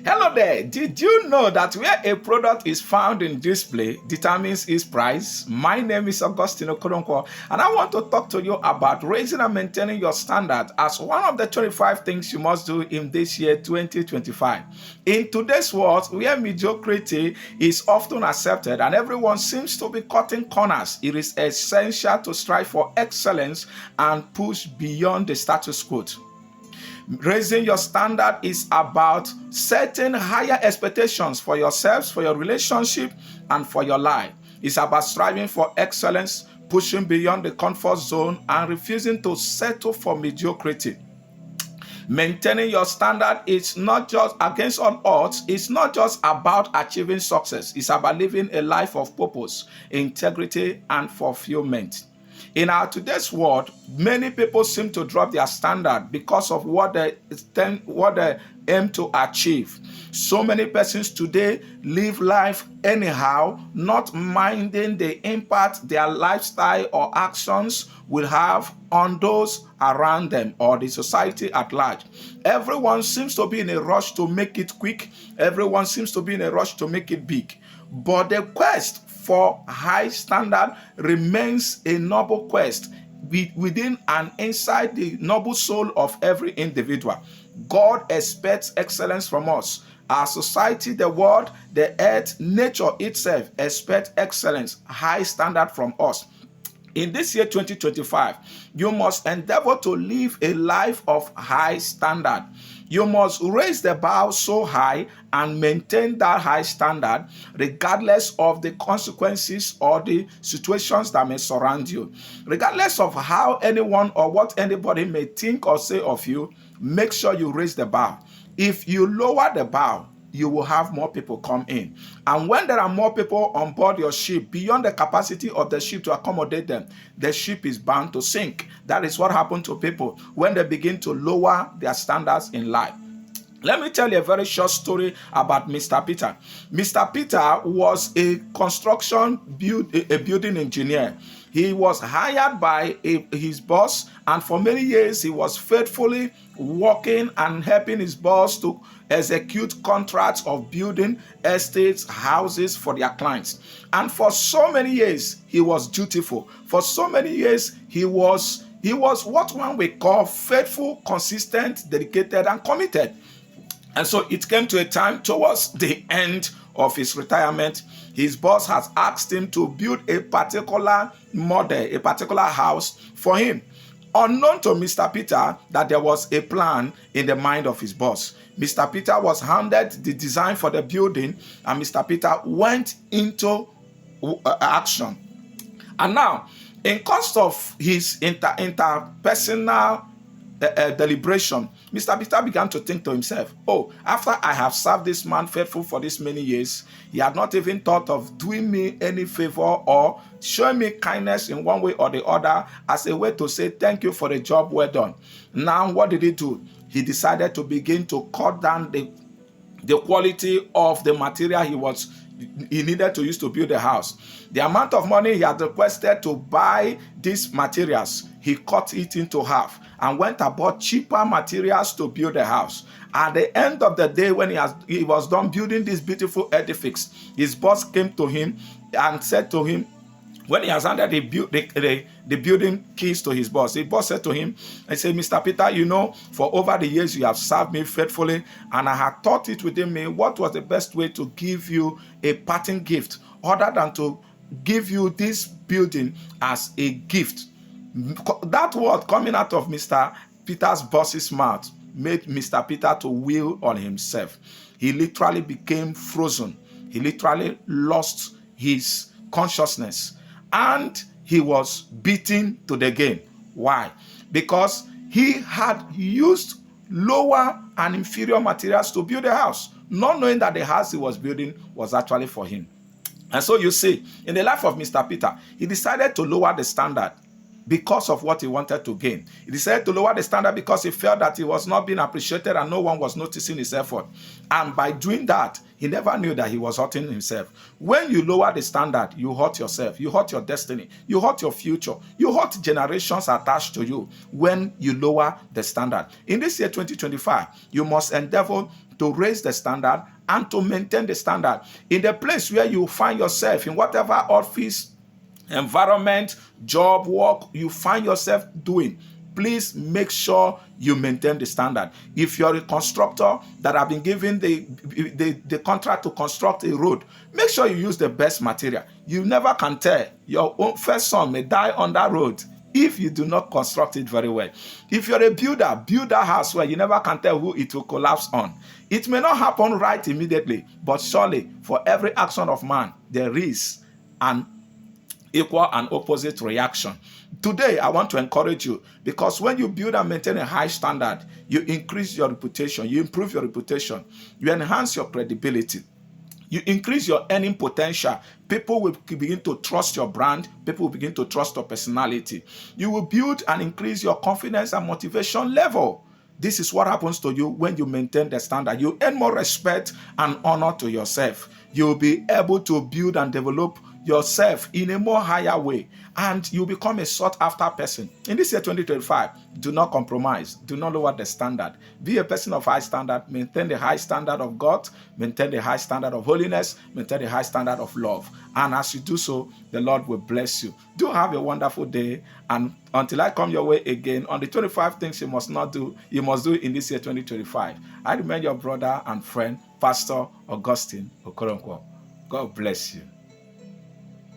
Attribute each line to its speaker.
Speaker 1: Hello there. Did you know that where a product is found in display determines its price? My name is Augustine Okoronkwo, and I want to talk to you about raising and maintaining your standard as one of the 25 things you must do in this year 2025. In today's world, where mediocrity is often accepted and everyone seems to be cutting corners, it is essential to strive for excellence and push beyond the status quo. Raising your standard is about setting higher expectations for yourselves, for your relationship, and for your life. It's about striving for excellence, pushing beyond the comfort zone, and refusing to settle for mediocrity. Maintaining your standard is not just against all odds. It's not just about achieving success. It's about living a life of purpose, integrity, and fulfillment. In our today's world, many people seem to drop their standard because of what they aim to achieve. So many persons today live life anyhow, not minding the impact their lifestyle or actions will have on those around them or the society at large. Everyone seems to be in a rush to make it quick. Everyone seems to be in a rush to make it big. But the quest for high standard remains a noble quest within and inside the noble soul of every individual. God expects excellence from us. Our society, the world, the earth, nature itself expects excellence, high standard from us. In this year 2025, you must endeavor to live a life of high standard. You must raise the bar so high and maintain that high standard regardless of the consequences or the situations that may surround you. Regardless of how anyone or what anybody may think or say of you, make sure you raise the bar. If you lower the bar, you will have more people come in. And when there are more people on board your ship, beyond the capacity of the ship to accommodate them, the ship is bound to sink. That is what happened to people when they begin to lower their standards in life. Let me tell you a very short story about Mr. Peter. Mr. Peter was a building engineer. He was hired by his boss, and for many years he was faithfully working and helping his boss to execute contracts of building estates, houses for their clients. And for so many years he was dutiful. For so many years he was what one would call faithful, consistent, dedicated, and committed. And so it came to a time towards the end of his retirement. His boss has asked him to build a particular model, a particular house for him. Unknown to Mr. Peter that there was a plan in the mind of his boss. Mr. Peter was handed the design for the building, and Mr. Peter went into action. And now, in course of his interpersonal deliberation, Mr. Peter began to think to himself, oh, after I have served this man faithful for this many years, he had not even thought of doing me any favor or showing me kindness in one way or the other as a way to say thank you for the job well done. Now, what did he do? He decided to begin to cut down the quality of the material he needed to use to build the house. The amount of money he had requested to buy these materials, he cut it into half and went and bought cheaper materials to build the house. At the end of the day, when he was done building this beautiful edifice, his boss came to him and said to him, when he has handed the building keys to his boss, the boss said to him, I said, Mr. Peter, you know, for over the years you have served me faithfully, and I had thought it within me what was the best way to give you a parting gift other than to give you this building as a gift. That word coming out of Mr. Peter's boss's mouth made Mr. Peter to wheel on himself. He literally became frozen. He literally lost his consciousness. And he was beaten to the game. Why? Because he had used lower and inferior materials to build a house, not knowing that the house he was building was actually for him. And so you see, in the life of Mr. Peter, he decided to lower the standard because of what he wanted to gain. He decided to lower the standard because he felt that he was not being appreciated and no one was noticing his effort. And by doing that, he never knew that he was hurting himself. When you lower the standard, you hurt yourself, you hurt your destiny, you hurt your future, you hurt generations attached to you when you lower the standard. In this year 2025, you must endeavor to raise the standard and to maintain the standard. In the place where you find yourself, in whatever office, environment, job, work you find yourself doing, please make sure you maintain the standard. If you're a constructor that have been given the contract to construct a road, make sure you use the best material. You never can tell. Your own first son may die on that road if you do not construct it very well. If you're a builder, build that house where you never can tell who it will collapse on. It may not happen right immediately, but surely for every action of man, there is an equal and opposite reaction. Today, I want to encourage you, because when you build and maintain a high standard, you increase your reputation, you improve your reputation, you enhance your credibility, you increase your earning potential. People will begin to trust your brand. People will begin to trust your personality. You will build and increase your confidence and motivation level. This is what happens to you when you maintain the standard. You earn more respect and honor to yourself. You will be able to build and develop yourself in a more higher way, and you become a sought after person. In this year 2025, do not compromise, do not lower the standard. Be a person of high standard, maintain the high standard of God, maintain the high standard of holiness, maintain the high standard of love. And as you do so, the Lord will bless you. Do have a wonderful day, and until I come your way again on the 25 things you must do in this year 2025. I remain your brother and friend, Pastor Augustine Okoronkwo. God bless you.